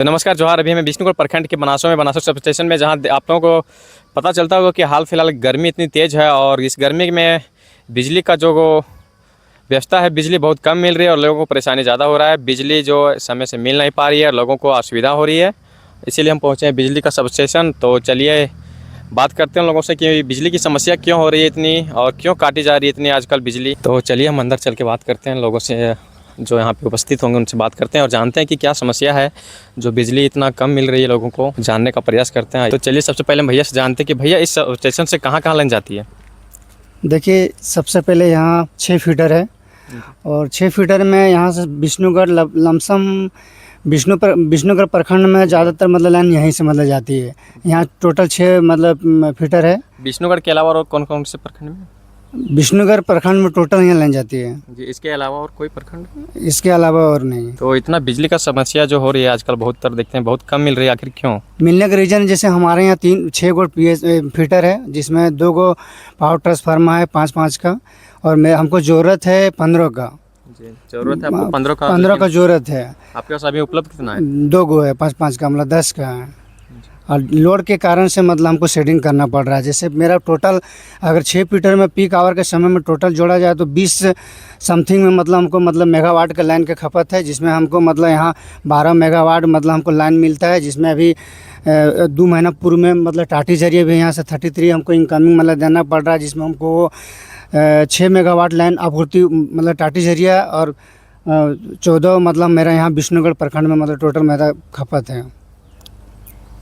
तो नमस्कार जोहार। अभी मैं विष्णुगढ़ प्रखंड के बनासो सब स्टेशन में, जहां आप लोगों को पता चलता होगा कि हाल फिलहाल गर्मी इतनी तेज़ है और इस गर्मी में बिजली का जो व्यवस्था है, बिजली बहुत कम मिल रही है और लोगों को परेशानी ज़्यादा हो रहा है। बिजली जो समय से मिल नहीं पा रही है, लोगों को असुविधा हो रही है, इसीलिए हम पहुँचे हैं बिजली का सब स्टेशन। तो चलिए बात करते हैं लोगों से कि बिजली की समस्या क्यों हो रही है इतनी और क्यों काटी जा रही है इतनी आजकल बिजली। तो चलिए हम अंदर चल के बात करते हैं लोगों से जो यहाँ पे उपस्थित होंगे, उनसे बात करते हैं और जानते हैं कि क्या समस्या है जो बिजली इतना कम मिल रही है। लोगों को जानने का प्रयास करते हैं। तो चलिए सबसे पहले भैया से जानते हैं कि भैया इस स्टेशन से कहाँ कहाँ लाइन जाती है। देखिए, सबसे पहले यहाँ 6 फीटर है और 6 फीटर में यहाँ से विष्णुगढ़ लमसम विष्णुगढ़ प्रखंड में ज़्यादातर मतलब लाइन यहीं से मतलब जाती है। यहाँ टोटल 6 मतलब फीटर है। विष्णुगढ़ के अलावा और कौन कौन से प्रखंड में? विष्णुगढ़ प्रखंड में टोटल यहाँ लाइन जाती है जी। इसके अलावा और कोई प्रखंड? इसके अलावा और नहीं। तो इतना बिजली का समस्या जो हो रही है आजकल बहुत तर देखते हैं, बहुत कम मिल रही है, आखिर क्यों? मिलने का रीज़न जैसे हमारे यहाँ 6 गो फीटर है, जिसमें 2 गो पावर ट्रांसफार्मर है 5-5 का, और हमको ज़रूरत है 15 का। जरूरत है आपको 15 का? 15 का ज़रूरत है। आपके पास अभी उपलब्ध कितना है? 2 गो है 5-5 का, मतलब 10 का है। और लोड के कारण से मतलब हमको सेटिंग करना पड़ रहा है। जैसे मेरा टोटल अगर 6 फीटर में पीक आवर के समय में टोटल जोड़ा जाए तो 20 समथिंग में मतलब हमको मतलब मेगावाट का लाइन का खपत है, जिसमें हमको मतलब यहाँ 12 मेगावाट मतलब हमको लाइन मिलता है, जिसमें अभी 2 महीना पूर्व में मतलब टाटी जरिए भी यहाँ से 33 हमको इनकमिंग मतलब देना पड़ रहा है, जिसमें हमको 6 मेगावाट लाइन आपूर्ति मतलब टाटी जरिया और 14 मतलब मेरा यहाँ विष्णुगढ़ प्रखंड में मतलब टोटल मेरा खपत है।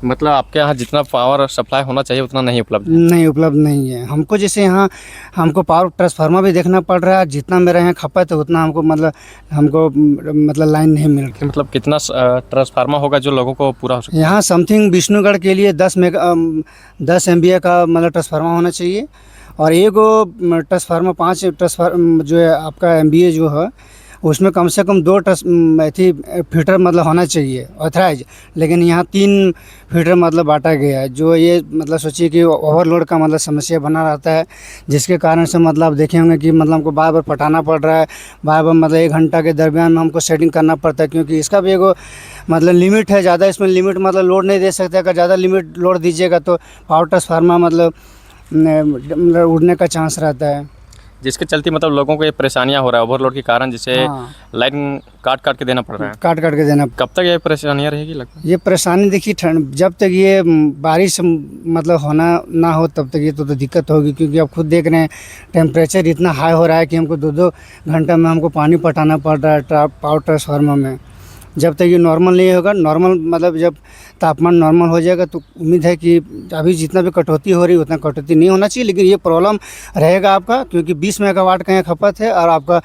मतलब आपके यहाँ जितना पावर सप्लाई होना चाहिए उतना नहीं उपलब्ध नहीं है। हमको जैसे यहाँ हमको पावर ट्रांसफार्मर भी देखना पड़ रहा है, जितना मेरा यहाँ खपत है उतना हमको मतलब लाइन नहीं मिल रही। मतलब कितना ट्रांसफार्मर होगा जो लोगों को पूरा हो सके? यहाँ समथिंग विष्णुगढ़ के लिए 10 MVA का मतलब ट्रांसफार्मर होना चाहिए, और एगो ट्रांसफार्मर 5 ट्रांसफार्मर जो है आपका MVA जो है उसमें कम से कम 2 फीटर मतलब होना चाहिए ऑथराइज, लेकिन यहाँ 3 फीटर मतलब बांटा गया है, जो ये मतलब सोचिए कि ओवरलोड का मतलब समस्या बना रहता है, जिसके कारण से मतलब आप देखे होंगे कि मतलब हमको बार बार पटाना पड़ रहा है, बार बार मतलब 1 घंटा के दरमियान में हमको सेटिंग करना पड़ता है, क्योंकि इसका भी एगो मतलब लिमिट है। ज़्यादा इसमें लिमिट मतलब लोड नहीं दे सकते। अगर ज़्यादा लिमिट लोड दीजिएगा तो पावर ट्रांसफार्मर मतलब उड़ने का चांस रहता है, जिसके चलते मतलब लोगों को ये परेशानियां हो रहा है ओवरलोड के कारण, जिसे लाइन काट के देना पड़ रहा है। काट के देना। कब तक ये परेशानियां रहेगी लगभग? ये परेशानी देखिए जब तक ये बारिश मतलब होना ना हो तब तक ये तो दिक्कत होगी, क्योंकि आप खुद देख रहे हैं टेम्परेचर इतना हाई हो रहा है कि हमको 2-2 घंटा में हमको पानी पटाना पड़ रहा है पावर ट्रांसफार्मर में। जब तक ये नॉर्मल नहीं होगा, नॉर्मल मतलब जब तापमान नॉर्मल हो जाएगा तो उम्मीद है कि अभी जितना भी कटौती हो रही है उतना कटौती नहीं होना चाहिए, लेकिन ये प्रॉब्लम रहेगा आपका, क्योंकि 20 मेगावाट का यहाँ खपत है और आपका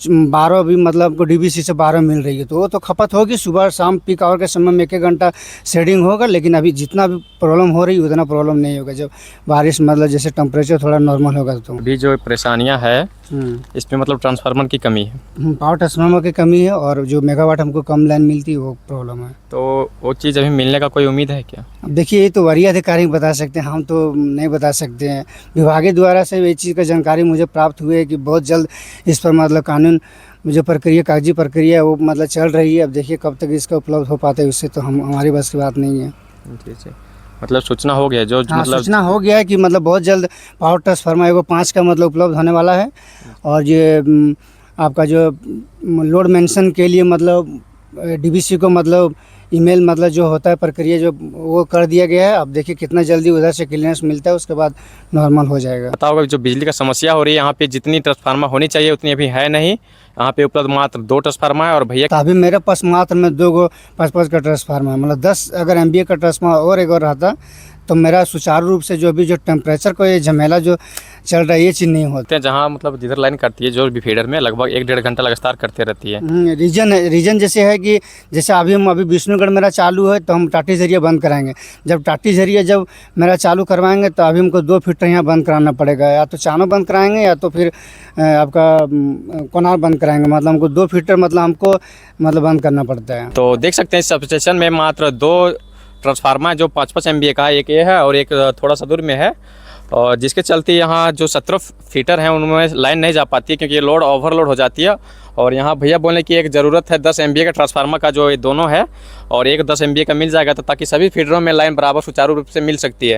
12 भी मतलब आपको DVC से 12 मिल रही है, तो वो तो खपत होगी। सुबह शाम पीक आवर के समय में 1-1 घंटा शेडिंग होगा, लेकिन अभी जितना भी प्रॉब्लम हो रही है उतना प्रॉब्लम नहीं होगा जब बारिश मतलब जैसे टेम्परेचर थोड़ा नॉर्मल होगा। तो अभी जो परेशानियाँ है इसमें मतलब ट्रांसफार्मर की कमी है, पावर ट्रांसफार्मर की कमी है, और जो मेगावाट हमको कम लाइन मिलती है वो प्रॉब्लम है। तो वो चीज़ अभी मिलने का कोई उम्मीद है क्या? अब देखिए, ये तो वरीय अधिकारी बता सकते हैं, हम तो नहीं बता सकते हैं। विभागीय द्वारा से ये चीज़ का जानकारी मुझे प्राप्त हुई है कि बहुत जल्द इस पर मतलब कानून जो प्रक्रिया कागजी प्रक्रिया है वो मतलब चल रही है। अब देखिए कब तक इसका उपलब्ध हो पाता है, उससे तो हमारी बस की बात नहीं है। जी। मतलब सूचना हो गया जो हाँ, मतलब सूचना हो गया है कि मतलब बहुत जल्द पावर ट्रांसफार्मर एगो 5 का मतलब उपलब्ध होने वाला है, और ये आपका जो लोड मेंशन के लिए मतलब DVC को मतलब ईमेल मतलब जो होता है प्रक्रिया जो वो कर दिया गया है। अब देखिए कितना जल्दी उधर से क्लियरेंस मिलता है, उसके बाद नॉर्मल हो जाएगा। बताओगे जो बिजली का समस्या हो रही है यहाँ पे जितनी ट्रांसफार्मर होनी चाहिए उतनी अभी है नहीं, यहाँ पे उपलब्ध मात्र 2 ट्रांसफार्मर है। और भैया तो अभी मेरे पास मात्र में 2 गो 5-5 का ट्रांसफार्मर है, मतलब 10 अगर MVA का ट्रांसफार्मर और एक और रहता तो मेरा सुचारू रूप से जो भी जो टेम्परेचर को ये झमेला जो चल रहा है ये चीज़ नहीं होती है। जहाँ मतलब जिधर लाइन कटती है जो भी फीडर में लगभग 1-1.5 घंटा लगातार करते रहती है। रीजन जैसे है कि जैसे अभी विष्णुगढ़ मेरा चालू है तो हम टाटी जरिए बंद कराएंगे। जब टाटी जरिए जब मेरा चालू करवाएंगे तो अभी हमको 2 फीटर यहाँ बंद कराना पड़ेगा, या तो चानो बंद कराएंगे या तो फिर आपका कोनार बंद कराएंगे। मतलब हमको 2 फीटर मतलब हमको मतलब बंद करना पड़ता है। तो देख सकते हैं सब स्टेशन में मात्र 2 ट्रांसफार्मर जो 5-5 MVA का है, एक ये है और एक थोड़ा सा दूर में है, और जिसके चलते यहाँ जो 17 फीटर हैं उनमें लाइन नहीं जा पाती है, क्योंकि ये लोड ओवरलोड हो जाती है और यहाँ भैया बोले कि एक ज़रूरत है 10 MVA का ट्रांसफार्मर का, जो ये दोनों है, और एक 10 MVA का मिल जाएगा तो ताकि सभी फीडरों में लाइन बराबर सुचारू रूप से मिल सकती है।